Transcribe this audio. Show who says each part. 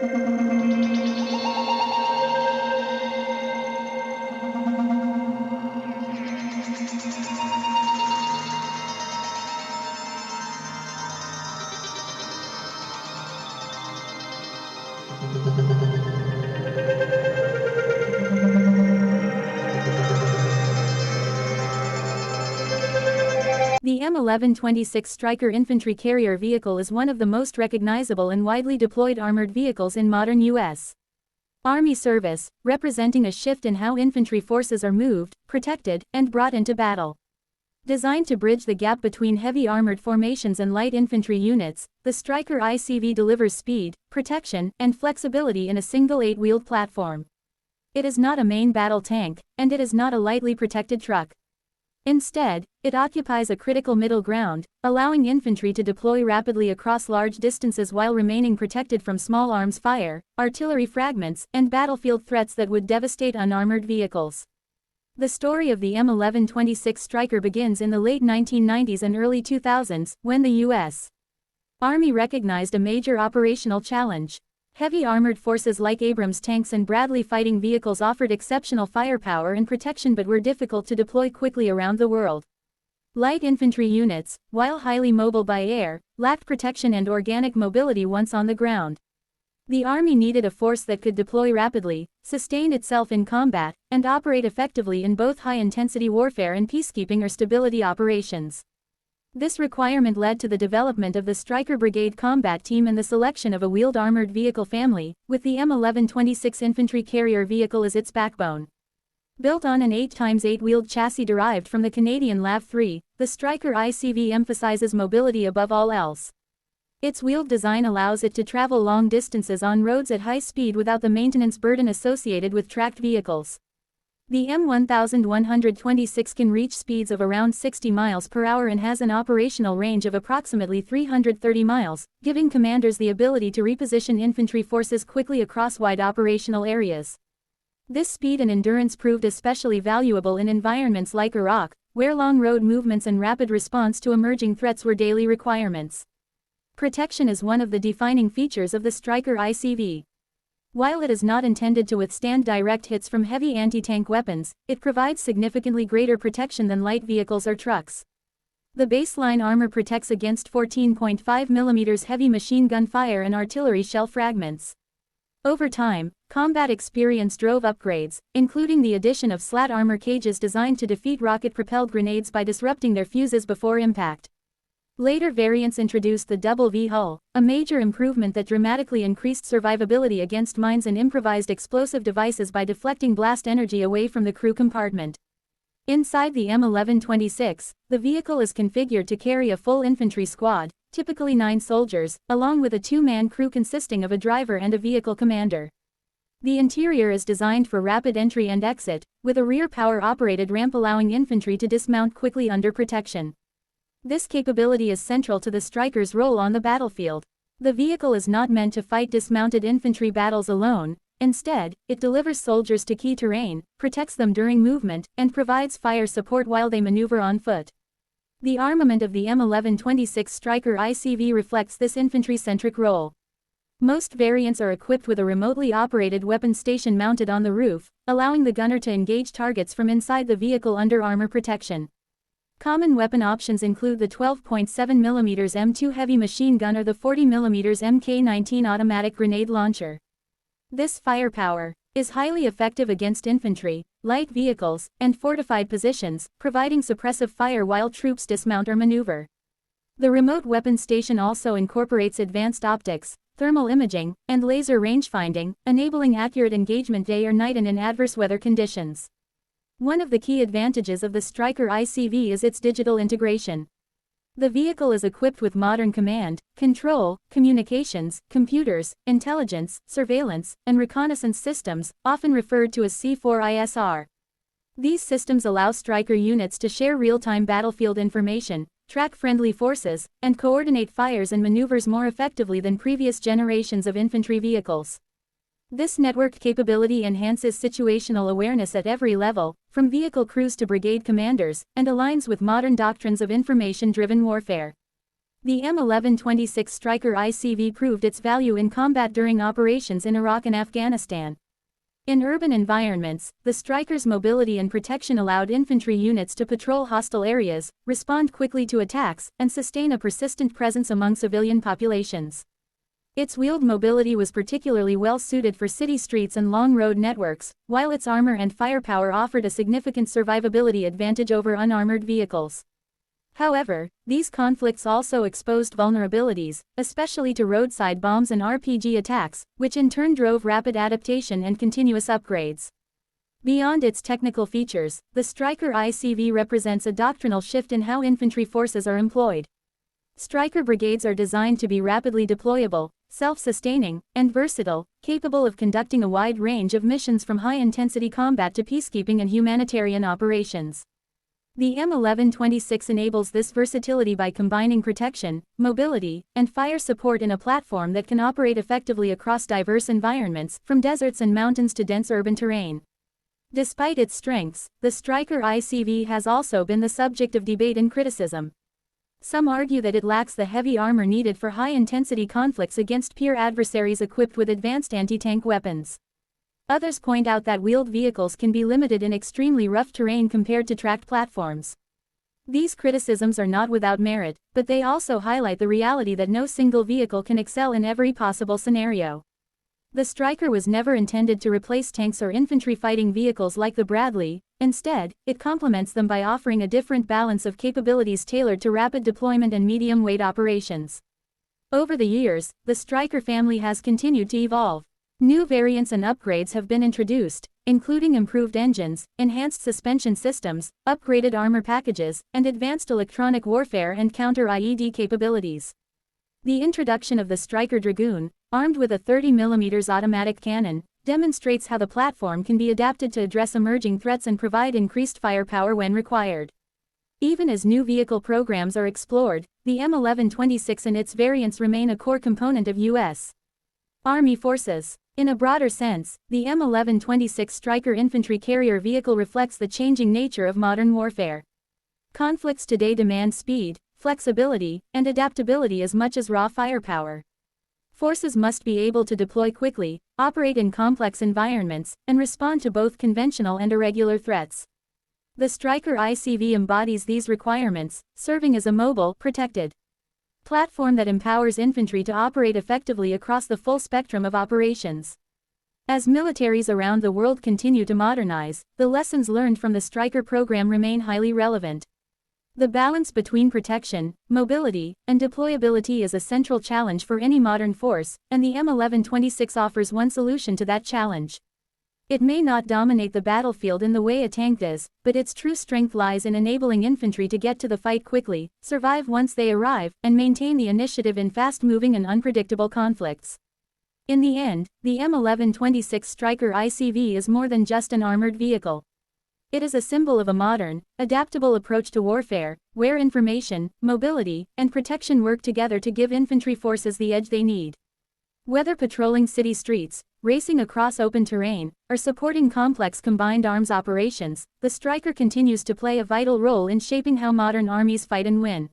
Speaker 1: The M1126 Stryker Infantry Carrier Vehicle is one of the most recognizable and widely deployed armored vehicles in modern U.S. Army service, representing a shift in how infantry forces are moved, protected, and brought into battle. Designed to bridge the gap between heavy armored formations and light infantry units, the Stryker ICV delivers speed, protection, and flexibility in a single 8-wheeled platform. It is not a main battle tank, and it is not a lightly protected truck. Instead, it occupies a critical middle ground, allowing infantry to deploy rapidly across large distances while remaining protected from small arms fire, artillery fragments, and battlefield threats that would devastate unarmored vehicles. The story of the M1126 Stryker begins in the late 1990s and early 2000s, when the U.S. Army recognized a major operational challenge. Heavy armored forces like Abrams tanks and Bradley fighting vehicles offered exceptional firepower and protection but were difficult to deploy quickly around the world. Light infantry units, while highly mobile by air, lacked protection and organic mobility once on the ground. The Army needed a force that could deploy rapidly, sustain itself in combat, and operate effectively in both high-intensity warfare and peacekeeping or stability operations. This requirement led to the development of the Stryker Brigade Combat Team and the selection of a wheeled armored vehicle family, with the M1126 Infantry Carrier Vehicle as its backbone. Built on an 8x8-wheeled chassis derived from the Canadian LAV-3, the Stryker ICV emphasizes mobility above all else. Its wheeled design allows it to travel long distances on roads at high speed without the maintenance burden associated with tracked vehicles. The M1126 can reach speeds of around 60 miles per hour and has an operational range of approximately 330 miles, giving commanders the ability to reposition infantry forces quickly across wide operational areas. This speed and endurance proved especially valuable in environments like Iraq, where long road movements and rapid response to emerging threats were daily requirements. Protection is one of the defining features of the Stryker ICV. While it is not intended to withstand direct hits from heavy anti-tank weapons, it provides significantly greater protection than light vehicles or trucks. The baseline armor protects against 14.5 mm heavy machine gun fire and artillery shell fragments. Over time, combat experience drove upgrades, including the addition of slat armor cages designed to defeat rocket-propelled grenades by disrupting their fuses before impact. Later variants introduced the double V hull, a major improvement that dramatically increased survivability against mines and improvised explosive devices by deflecting blast energy away from the crew compartment. Inside the M1126, the vehicle is configured to carry a full infantry squad, typically 9 soldiers, along with a 2-man crew consisting of a driver and a vehicle commander. The interior is designed for rapid entry and exit, with a rear power-operated ramp allowing infantry to dismount quickly under protection. This capability is central to the Stryker's role on the battlefield. The vehicle is not meant to fight dismounted infantry battles alone. Instead, it delivers soldiers to key terrain, protects them during movement, and provides fire support while they maneuver on foot. The armament of the M1126 Stryker ICV reflects this infantry-centric role. Most variants are equipped with a remotely operated weapon station mounted on the roof, allowing the gunner to engage targets from inside the vehicle under armor protection. Common weapon options include the 12.7 mm M2 heavy machine gun or the 40 mm Mk19 automatic grenade launcher. This firepower is highly effective against infantry, light vehicles, and fortified positions, providing suppressive fire while troops dismount or maneuver. The remote weapon station also incorporates advanced optics, thermal imaging, and laser rangefinding, enabling accurate engagement day or night and in adverse weather conditions. One of the key advantages of the Stryker ICV is its digital integration. The vehicle is equipped with modern command, control, communications, computers, intelligence, surveillance, and reconnaissance systems, often referred to as C4ISR. These systems allow Stryker units to share real-time battlefield information, track friendly forces, and coordinate fires and maneuvers more effectively than previous generations of infantry vehicles. This networked capability enhances situational awareness at every level, from vehicle crews to brigade commanders, and aligns with modern doctrines of information-driven warfare. The M1126 Stryker ICV proved its value in combat during operations in Iraq and Afghanistan. In urban environments, the Stryker's mobility and protection allowed infantry units to patrol hostile areas, respond quickly to attacks, and sustain a persistent presence among civilian populations. Its wheeled mobility was particularly well suited for city streets and long road networks, while its armor and firepower offered a significant survivability advantage over unarmored vehicles. However, these conflicts also exposed vulnerabilities, especially to roadside bombs and RPG attacks, which in turn drove rapid adaptation and continuous upgrades. Beyond its technical features, the Stryker ICV represents a doctrinal shift in how infantry forces are employed. Stryker brigades are designed to be rapidly deployable, self-sustaining, and versatile, capable of conducting a wide range of missions from high-intensity combat to peacekeeping and humanitarian operations. The M1126 enables this versatility by combining protection, mobility, and fire support in a platform that can operate effectively across diverse environments, from deserts and mountains to dense urban terrain. Despite its strengths, the Stryker ICV has also been the subject of debate and criticism. Some argue that it lacks the heavy armor needed for high-intensity conflicts against peer adversaries equipped with advanced anti-tank weapons. Others point out that wheeled vehicles can be limited in extremely rough terrain compared to tracked platforms. These criticisms are not without merit, but they also highlight the reality that no single vehicle can excel in every possible scenario. The Stryker was never intended to replace tanks or infantry fighting vehicles like the Bradley. Instead, it complements them by offering a different balance of capabilities tailored to rapid deployment and medium-weight operations. Over the years, the Stryker family has continued to evolve. New variants and upgrades have been introduced, including improved engines, enhanced suspension systems, upgraded armor packages, and advanced electronic warfare and counter-IED capabilities. The introduction of the Stryker Dragoon, armed with a 30mm automatic cannon, demonstrates how the platform can be adapted to address emerging threats and provide increased firepower when required. Even as new vehicle programs are explored, the M1126 and its variants remain a core component of U.S. Army forces. In a broader sense, the M1126 Stryker Infantry Carrier Vehicle reflects the changing nature of modern warfare. Conflicts today demand speed, flexibility, and adaptability as much as raw firepower. Forces must be able to deploy quickly, operate in complex environments, and respond to both conventional and irregular threats. The Stryker ICV embodies these requirements, serving as a mobile, protected platform that empowers infantry to operate effectively across the full spectrum of operations. As militaries around the world continue to modernize, the lessons learned from the Stryker program remain highly relevant. The balance between protection, mobility, and deployability is a central challenge for any modern force, and the M1126 offers one solution to that challenge. It may not dominate the battlefield in the way a tank does, but its true strength lies in enabling infantry to get to the fight quickly, survive once they arrive, and maintain the initiative in fast-moving and unpredictable conflicts. In the end, the M1126 Stryker ICV is more than just an armored vehicle. It is a symbol of a modern, adaptable approach to warfare, where information, mobility, and protection work together to give infantry forces the edge they need. Whether patrolling city streets, racing across open terrain, or supporting complex combined arms operations, the Stryker continues to play a vital role in shaping how modern armies fight and win.